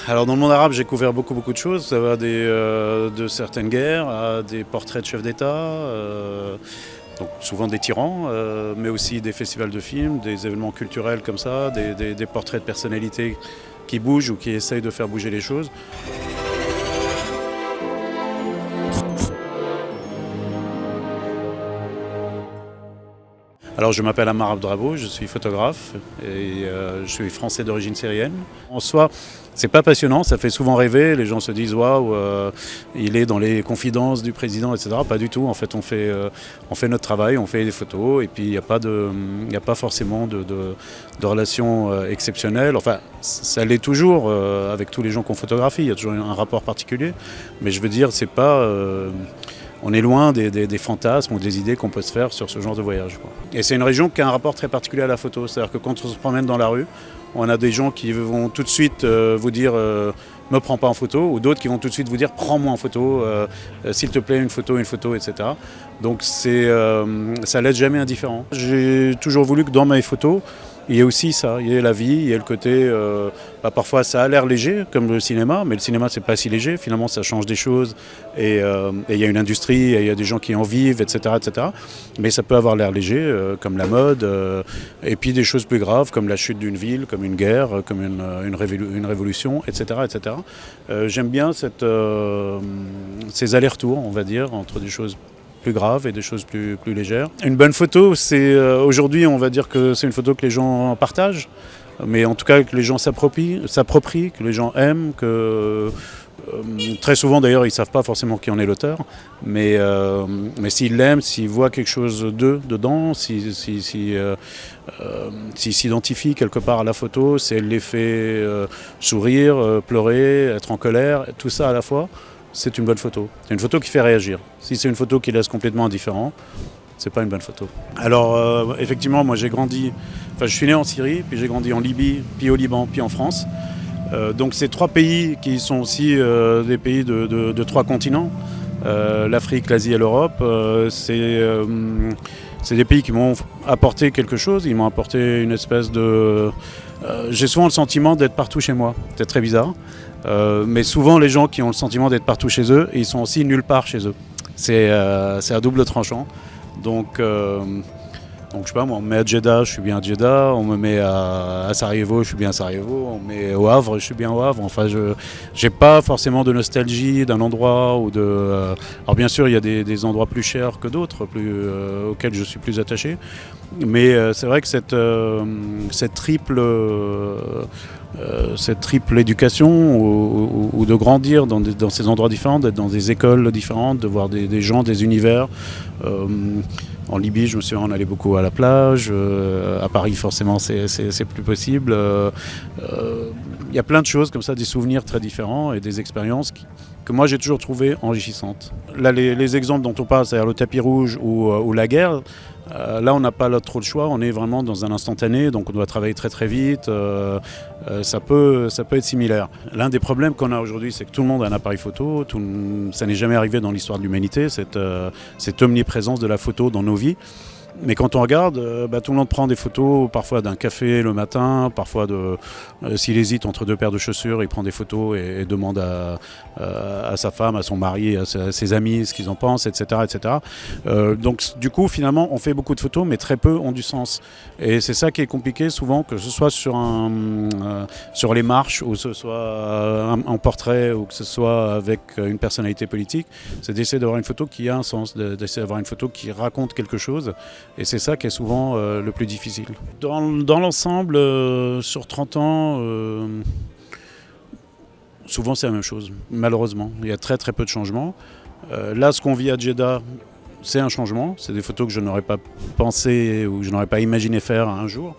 Alors dans le monde arabe, j'ai couvert beaucoup de choses. Ça va de certaines guerres à des portraits de chefs d'État, donc souvent des tyrans, mais aussi des festivals de films, des événements culturels comme ça, des portraits de personnalités qui bougent ou qui essayent de faire bouger les choses. Alors je m'appelle Ammar Abdrabou, je suis photographe et je suis français d'origine syrienne. En soi, c'est pas passionnant, ça fait souvent rêver, les gens se disent waouh, il est dans les confidences du président, etc. Pas du tout, en fait on fait notre travail, on fait des photos et puis il n'y a pas forcément de relations exceptionnelles. Enfin, ça l'est toujours avec tous les gens qu'on photographie, il y a toujours un rapport particulier, mais je veux dire, c'est pas... on est loin des fantasmes ou des idées qu'on peut se faire sur ce genre de voyage, quoi. Et c'est une région qui a un rapport très particulier à la photo. C'est-à-dire que quand on se promène dans la rue, on a des gens qui vont tout de suite vous dire me prends pas en photo, ou d'autres qui vont tout de suite vous dire prends-moi en photo, s'il te plaît une photo, etc. Donc ça laisse jamais indifférent. J'ai toujours voulu que dans mes photos, il y a aussi ça, il y a la vie, il y a le côté, parfois ça a l'air léger comme le cinéma, mais le cinéma c'est pas si léger, finalement ça change des choses et il y a une industrie, et il y a des gens qui en vivent, etc. Mais ça peut avoir l'air léger comme la mode, et puis des choses plus graves comme la chute d'une ville, comme une guerre, comme une révolution, etc. J'aime bien ces allers-retours, on va dire, entre des choses plus graves et des choses plus légères. Une bonne photo, c'est aujourd'hui on va dire que c'est une photo que les gens partagent, mais en tout cas que les gens s'approprient, que les gens aiment, que très souvent d'ailleurs ils ne savent pas forcément qui en est l'auteur, mais s'ils l'aiment, s'ils voient quelque chose d'eux dedans, s'ils s'identifient quelque part à la photo, si elle les fait sourire, pleurer, être en colère, tout ça à la fois, c'est une bonne photo. C'est une photo qui fait réagir. Si c'est une photo qui laisse complètement indifférent, c'est pas une bonne photo. Alors effectivement, moi je suis né en Syrie, puis j'ai grandi en Libye, puis au Liban, puis en France. Donc c'est trois pays qui sont aussi des pays de trois continents. L'Afrique, l'Asie et l'Europe. C'est des pays qui m'ont apporté quelque chose, ils m'ont apporté une espèce de... j'ai souvent le sentiment d'être partout chez moi, c'est très bizarre. Mais souvent les gens qui ont le sentiment d'être partout chez eux, ils sont aussi nulle part chez eux. C'est à double tranchant. Donc je sais pas, moi, on me met à Jeddah, je suis bien à Jeddah, on me met à Sarajevo, je suis bien à Sarajevo, on me met au Havre, je suis bien au Havre. Enfin, je n'ai pas forcément de nostalgie d'un endroit ou de... Alors bien sûr, il y a des endroits plus chers que d'autres, auxquels je suis plus attaché. Mais c'est vrai que cette triple éducation ou de grandir dans ces endroits différents, d'être dans des écoles différentes, de voir des gens, des univers. En Libye, je me souviens, on allait beaucoup à la plage. À Paris, forcément, c'est plus possible. Il y a plein de choses comme ça, des souvenirs très différents et des expériences que moi j'ai toujours trouvées enrichissantes. Là, les exemples dont on parle, c'est-à-dire le tapis rouge ou la guerre, là on n'a pas trop le choix, on est vraiment dans un instantané, donc on doit travailler très vite, ça peut être similaire. L'un des problèmes qu'on a aujourd'hui, c'est que tout le monde a un appareil photo, ça n'est jamais arrivé dans l'histoire de l'humanité, cette omniprésence de la photo dans nos vies. Mais quand on regarde, tout le monde prend des photos parfois d'un café le matin, parfois s'il hésite entre deux paires de chaussures, il prend des photos et demande à sa femme, à son mari, à ses amis ce qu'ils en pensent, etc. Donc du coup finalement on fait beaucoup de photos mais très peu ont du sens. Et c'est ça qui est compliqué souvent, que ce soit sur les marches ou que ce soit un portrait ou que ce soit avec une personnalité politique, c'est d'essayer d'avoir une photo qui a un sens, d'essayer d'avoir une photo qui raconte quelque chose. Et c'est ça qui est souvent le plus difficile. Dans l'ensemble, sur 30 ans, souvent c'est la même chose, malheureusement. Il y a très peu de changements. Là, ce qu'on vit à Jeddah, c'est un changement. C'est des photos que je n'aurais pas pensé ou que je n'aurais pas imaginé faire un jour.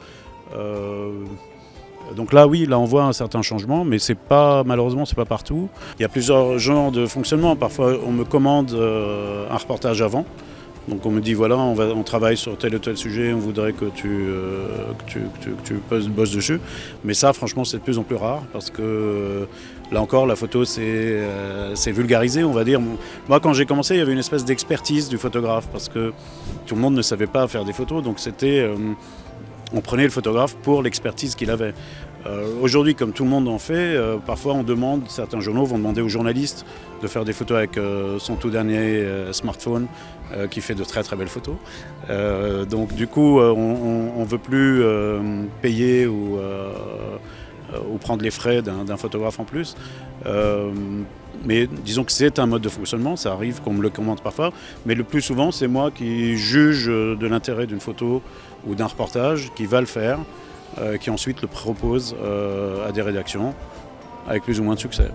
Donc là, oui, là on voit un certain changement, mais malheureusement, c'est pas partout. Il y a plusieurs genres de fonctionnement. Parfois, on me commande un reportage avant. Donc on me dit voilà, on travaille sur tel ou tel sujet, on voudrait que tu bosses dessus. Mais ça, franchement, c'est de plus en plus rare parce que là encore, la photo, c'est vulgarisé, on va dire. Moi, quand j'ai commencé, il y avait une espèce d'expertise du photographe parce que tout le monde ne savait pas faire des photos. Donc on prenait le photographe pour l'expertise qu'il avait. Aujourd'hui, comme tout le monde en fait, parfois certains journaux vont demander aux journalistes de faire des photos avec son tout dernier smartphone qui fait de très très belles photos. Donc du coup, on ne veut plus payer ou prendre les frais d'un photographe en plus. Mais disons que c'est un mode de fonctionnement, ça arrive qu'on me le commente parfois, mais le plus souvent c'est moi qui juge de l'intérêt d'une photo ou d'un reportage, qui va le faire, qui ensuite le propose à des rédactions avec plus ou moins de succès.